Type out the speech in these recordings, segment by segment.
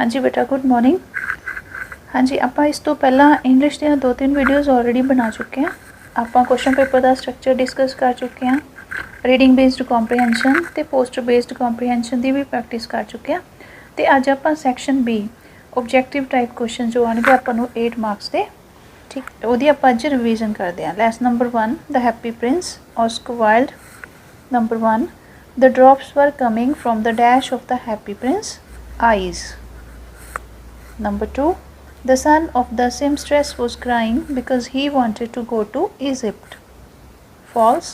हाँ जी बेटा, good morning. हाँ जी, ਆਪਾਂ ਇਸ ਤੋਂ ਪਹਿਲਾਂ ਇੰਗਲਿਸ਼ ਦੀਆਂ 2-3 ਵੀਡੀਓਜ਼ ਆਲਰੇਡੀ ਬਣਾ ਚੁੱਕੇ ਹਾਂ। ਆਪਾਂ ਕੁਐਸਚਨ ਪੇਪਰ ਦਾ ਸਟਰਕਚਰ ਡਿਸਕਸ ਕਰ ਚੁੱਕੇ ਹਾਂ, ਰੀਡਿੰਗ ਬੇਸਡ ਕੰਪਰੀਹੈਂਸ਼ਨ ਤੇ ਪੋਸਟਰ ਬੇਸਡ ਕੰਪਰੀਹੈਂਸ਼ਨ ਦੀ ਵੀ ਪ੍ਰੈਕਟਿਸ ਕਰ ਚੁੱਕੇ ਹਾਂ। ਤੇ ਅੱਜ ਆਪਾਂ section B objective type question ਜੋ ਆਣਗੇ ਆਪਾਂ ਨੂੰ 8 ਮਾਰਕਸ ਦੇ, ਠੀਕ, ਉਹਦੀ ਆਪਾਂ ਅੱਜ ਰਿਵੀਜ਼ਨ ਕਰਦੇ ਹਾਂ। Lesson number 1 the happy prince Oscar Wilde. Number 1 the drops were coming from the dash of the happy prince eyes. Number 2, the son of the seamstress was crying because he wanted to go to Egypt. False.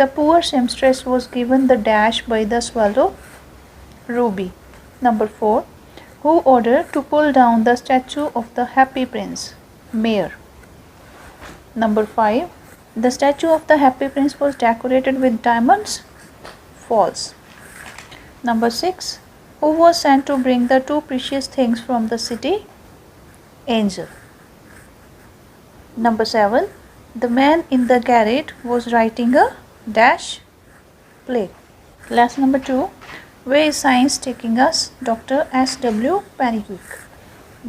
The poor seamstress was given the dash by the swallow, Ruby. Number 4, who ordered to pull down the statue of the happy prince? Mayor. Number 5, the statue of the happy prince was decorated with diamonds. False. Number 6, who was sent to bring the 2 precious things from the city? Angel. Number 7, the man in the garret was writing a dash play. Lesson number 2, where is science taking us? Dr. S.W. Pennyquick.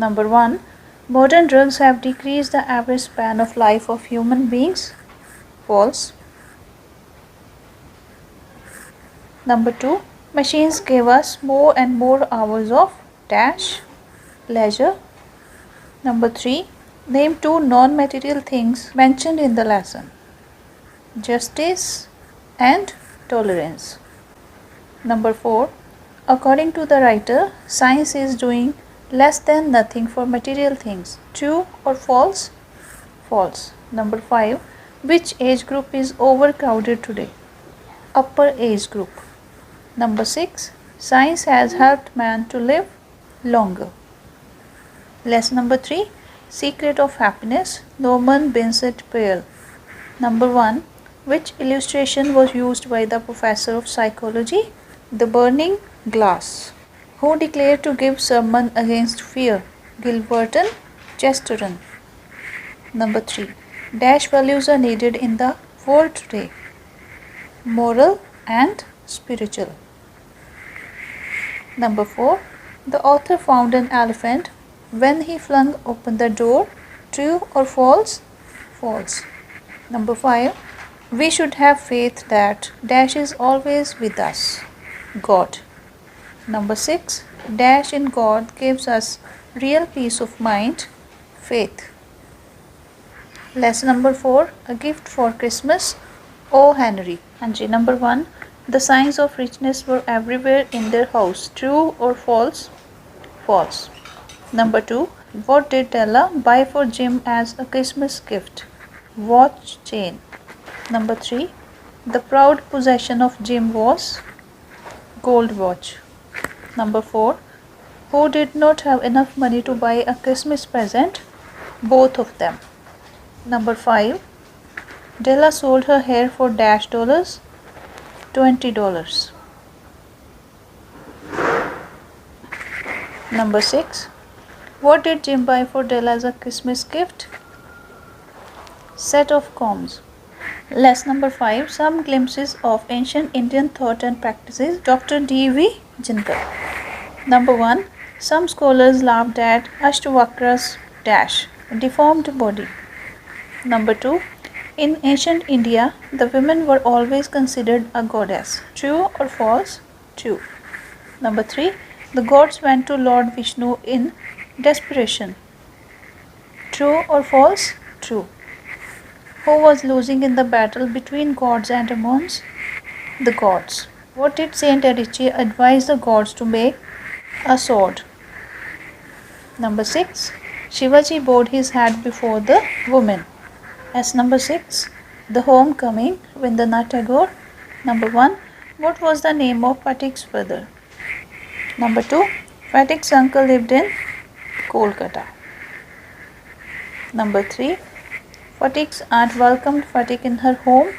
Number 1, modern drugs have decreased the average span of life of human beings. False. Number 2, machines gave us more and more hours of dash leisure. Number 3, name 2 non-material things mentioned in the lesson. Justice and tolerance. Number 4, according to the writer, science is doing less than nothing for material things. True or false? False. Number 5, which age group is overcrowded today? Upper age group. Number 6, science has helped man to live longer. Lesson number 3, secret of happiness, Norman Vincent Peale. Number 1, which illustration was used by the professor of psychology? The burning glass. Who declared to give sermon against fear? Gilberton Chesterton. Number 3, dash values are needed in the world today? Moral and spiritual. Number 4, the author found an elephant when he flung open the door. True or false? False. Number 5, we should have faith that dash is always with us. God. Number 6, dash in God gives us real peace of mind. Faith. Lesson number 4, a gift for Christmas. O. Henry. And number 1, the signs of richness were everywhere in their house. True or false? False. Number 2, what did Della buy for Jim as a Christmas gift? Watch chain. Number 3, the proud possession of Jim was? Gold watch. Number 4, who did not have enough money to buy a Christmas present? Both of them. Number 5, Della sold her hair for dash dollars. $20. Number 6, what did Jim buy for Della as a Christmas gift? Set of combs. Lesson number 5, some glimpses of ancient Indian thought and practices. Dr. D.V. Jindal. Number 1, some scholars laughed at Ashtavakra's dash deformed body. Number 2, in ancient India, the women were always considered a goddess. True or false? True. Number 3, the gods went to Lord Vishnu in desperation. True or false? True. Who was losing in the battle between gods and demons? The gods. What did Saint Adichie advise the gods to make? A sword. Number 6, Shivaji bowed his head before the woman. As number 6, the homecoming, Rabindranath Tagore. Number 1, what was the name of Patik's brother? Number 2, Patik's uncle lived in Kolkata. Number 3, Patik's aunt welcomed Patik in her home.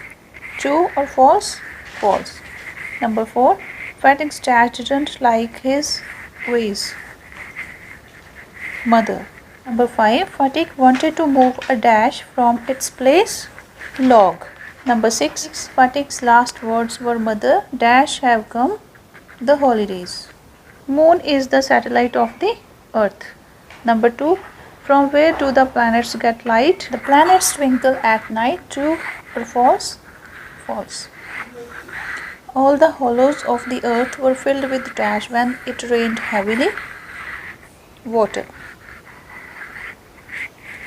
True or false? False. Number 4, Patik's dad didn't like his ways. Mother. Number 5, Patik wanted to move a dash from its place. Log. Number 6, Patik's last words were, mother, dash have come the holidays. Moon is the satellite of the Earth. Number 2. From where do the planets get light? The planets twinkle at night. True or false? False. All the hollows of the earth were filled with dash when it rained heavily. Water.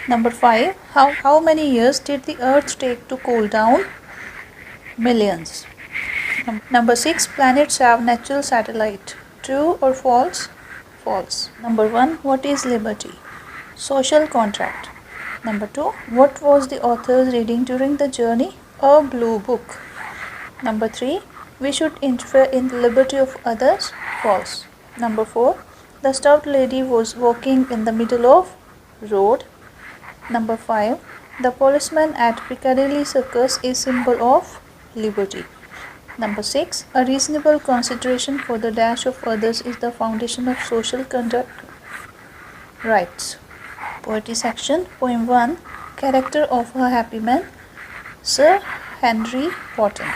Number 5. How many years did the earth take to cool down? Millions. Number 6. Planets have natural satellite. True or false? False. Number 1. What is liberty? Social contract. Number 2. What was the author's reading during the journey? A blue book. Number 3. We should interfere in the liberty of others. False. Number 4. The stout lady was walking in the middle of road. Number 5. The policeman at Piccadilly Circus is symbol of liberty. Number 6. A reasonable consideration for the dash of others is the foundation of social conduct. Rights. Poetry section. Poem 1. Character of a happy man. Sir Henry Wotton.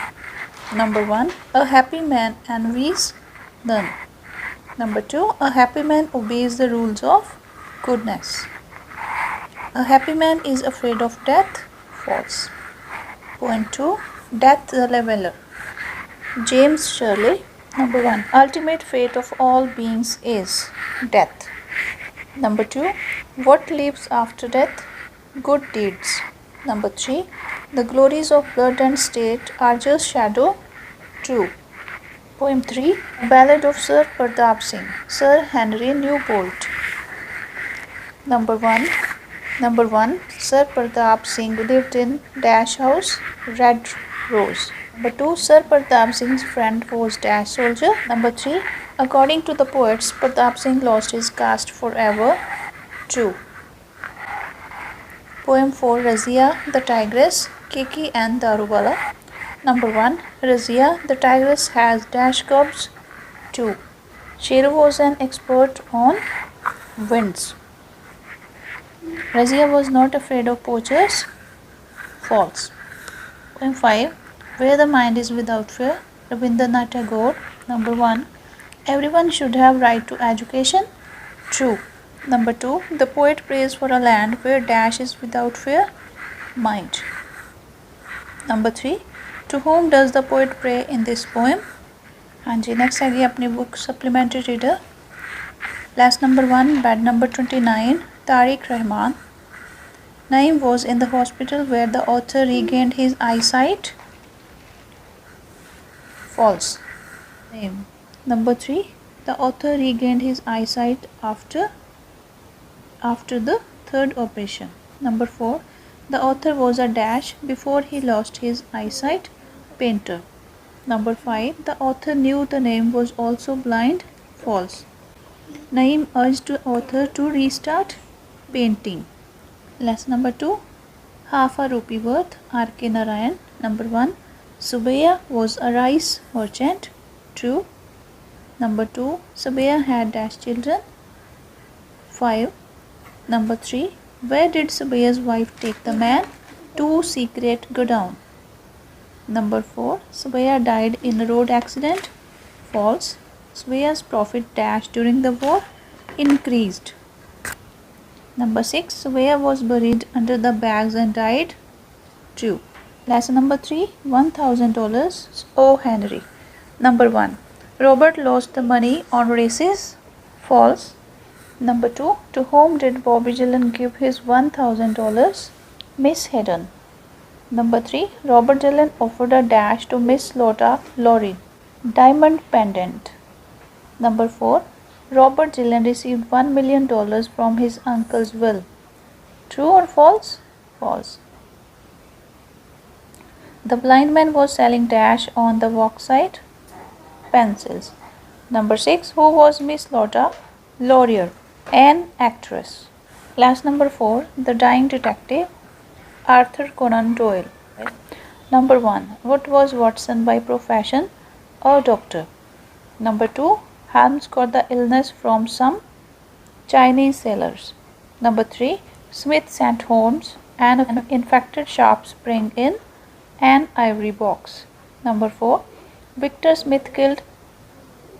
Number 1. A happy man envies none. Number 2. A happy man obeys the rules of goodness. A happy man is afraid of death. False. Point 2. Death the Leveler. James Shirley. Number 1. Ultimate fate of all beings is death. Number 2. What lives after death? Good deeds. Number 3. The glories of blood and state are just shadow. True. Poem 3. Ballad of Sir Pratap Singh. Sir Henry Newbolt. Number 1. Sir Pratap Singh lived in Dash House, Red Rose. Number 2. Sir Pratap Singh's friend was Dash soldier. Number 3. According to the poets, Pratap Singh lost his caste forever. True. Poem 4. Razia the Tigress, Kiki and Darubala. Number 1. Razia the Tigress has dash cubs. 2. Sheru was an expert on winds. Razia was not afraid of poachers. False. Poem 5. Where the mind is without fear. Rabindranath Tagore. Number 1. Everyone should have right to education. True. Number 2. The poet prays for a land where dash is without fear. Mind. Number 3. To whom does the poet pray in this poem? हाँ जी, next आगे अपनी book supplementary reader. Lesson number 1, bed number 29, Tariq Rahman. Naeem was in the hospital where the author regained his eyesight. False. Naeem. Number 3. The author regained his eyesight after the third operation. Number 4. The author was a dash before he lost his eyesight. Painter. Number 5. The author knew the name was also blind. False. Naeem urged the author to restart painting. Lesson number 2. Half a rupee worth. R.K. Narayan. Number 1. Subaiya was a rice merchant. True. Number 2. Subaiya had dash children. 5. Number 3. Where did Subaiya's wife take the man? To secret godown. Number 4. Subaiya died in a road accident. False. Subaiya's profit dash during the war increased. Number 6. Subaiya was buried under the bags and died. True. Lesson number 3. $1,000. O. Henry. Number 1. Robert lost the money on races. False. Number 2. To whom did Bobby Dylan give his $1,000? Miss Haddon. Number 3. Robert Dylan offered a dash to Miss Lotta Lorraine. Diamond pendant. Number 4. Robert Dylan received $1 million from his uncle's will. True or false? False. The blind man was selling dash on the walkside. Pencils. Number 6. Who was Miss Lotta Laurier? An actress. Class number 4. The Dying Detective. Arthur Conan Doyle. Number 1. What was Watson by profession? A doctor. Number 2. Holmes got the illness from some Chinese sailors. Number 3. Smith sent Holmes an infected sharp spring in an ivory box. Number 4. Victor Smith killed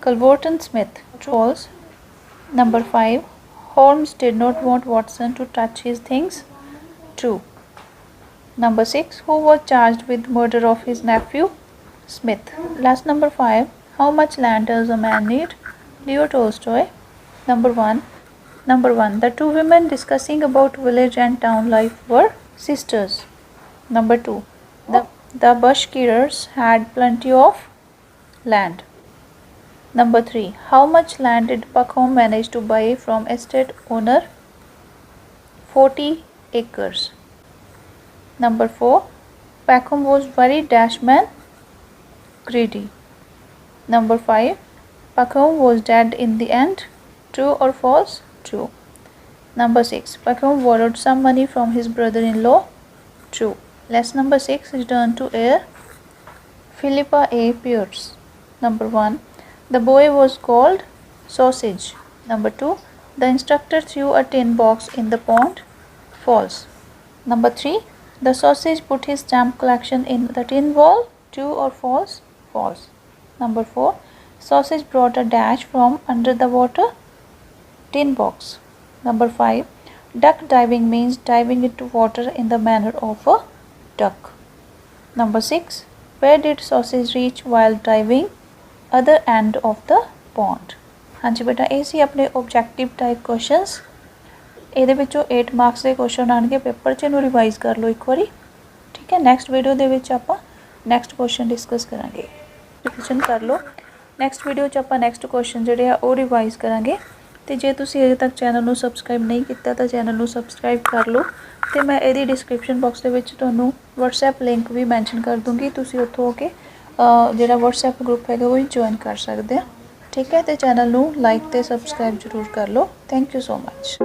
Culvert and Smith. False. Number 5. Holmes did not want Watson to touch his things. True. Number 6. Who was charged with murder of his nephew? Smith. Last number 5. How much land does a man need? Leo Tolstoy. Number 1. Number 1. The two women discussing about village and town life were sisters. Number 2. The Bashkirs had plenty of land. Number 3. How much land did Pakhom manage to buy from estate owner? 40 acres. Number 4. Pakhom was very dashman, greedy. Number 5. Pakhom was dead in the end. True or false? True. Number 6. Pakhom borrowed some money from his brother-in-law. True. Lesson number 6. Return to air. Philippa A. Pierce. Number 1. The boy was called Sausage. Number 2. The instructor threw a tin box in the pond. False. Number 3. The sausage put his stamp collection in the tin wall. True or false? False. Number 4. Sausage brought a dash from under the water. Tin box. Number 5. Duck diving means diving into water in the manner of a duck. Number 6. Where did sausage reach while diving? Other end of the pond. ਹਾਂਜੀ ਬੇਟਾ ਇਹ ਸੀ ਆਪਣੇ objective type questions ਇਹਦੇ ਵਿੱਚੋਂ 8 marks ਦੇ question ਆਣਗੇ paper 'ਚ ਇਹਨੂੰ ਰਿਵਾਈਜ਼ ਕਰ ਲਓ ਇੱਕ ਵਾਰੀ ਠੀਕ ਹੈ ਨੈਕਸਟ ਵੀਡੀਓ ਦੇ ਵਿੱਚ ਆਪਾਂ ਨੈਕਸਟ ਕੁਐਸਚਨ ਡਿਸਕਸ ਕਰਾਂਗੇ ਰਿਵੀਜ਼ਨ ਕਰ ਲਓ ਨੈਕਸਟ ਵੀਡੀਓ 'ਚ ਆਪਾਂ ਨੈਕਸਟ ਕੁਐਸਚਨ ਜਿਹੜੇ ਆ ਉਹ ਰਿਵਾਈਜ਼ ਕਰਾਂਗੇ ਤੇ ਜੇ ਤੁਸੀਂ ਅਜੇ ਤੱਕ ਚੈਨਲ ਨੂੰ ਸਬਸਕ੍ਰਾਈਬ ਨਹੀਂ ਕੀਤਾ ਤਾਂ ਚੈਨਲ ਨੂੰ ਸਬਸਕ੍ਰਾਈਬ ਕਰ ਲਓ ਤੇ ਮੈਂ ਇਹਦੀ ਡਿਸਕ੍ਰਿਪਸ਼ਨ ਬਾਕਸ ਦੇ ਵਿੱਚ ਤੁਹਾਨੂੰ WhatsApp ਲਿੰਕ ਵੀ ਮੈਂਸ਼ਨ ਕਰ ਦੂੰਗੀ ਤੁਸੀਂ ਉੱਥੋਂ ਹੋ ਕੇ ਜਿਹੜਾ WhatsApp ਗਰੁੱਪ ਹੈਗਾ ਉਹ ਜੁਆਇਨ ਕਰ ਸਕਦੇ ਆ ਠੀਕ ਹੈ ਤੇ ਚੈਨਲ ਨੂੰ ਲਾਈਕ ਤੇ ਸਬਸਕ੍ਰਾਈਬ ਜ਼ਰੂਰ ਕਰ ਲਓ ਥੈਂਕ ਯੂ ਸੋ ਮਚ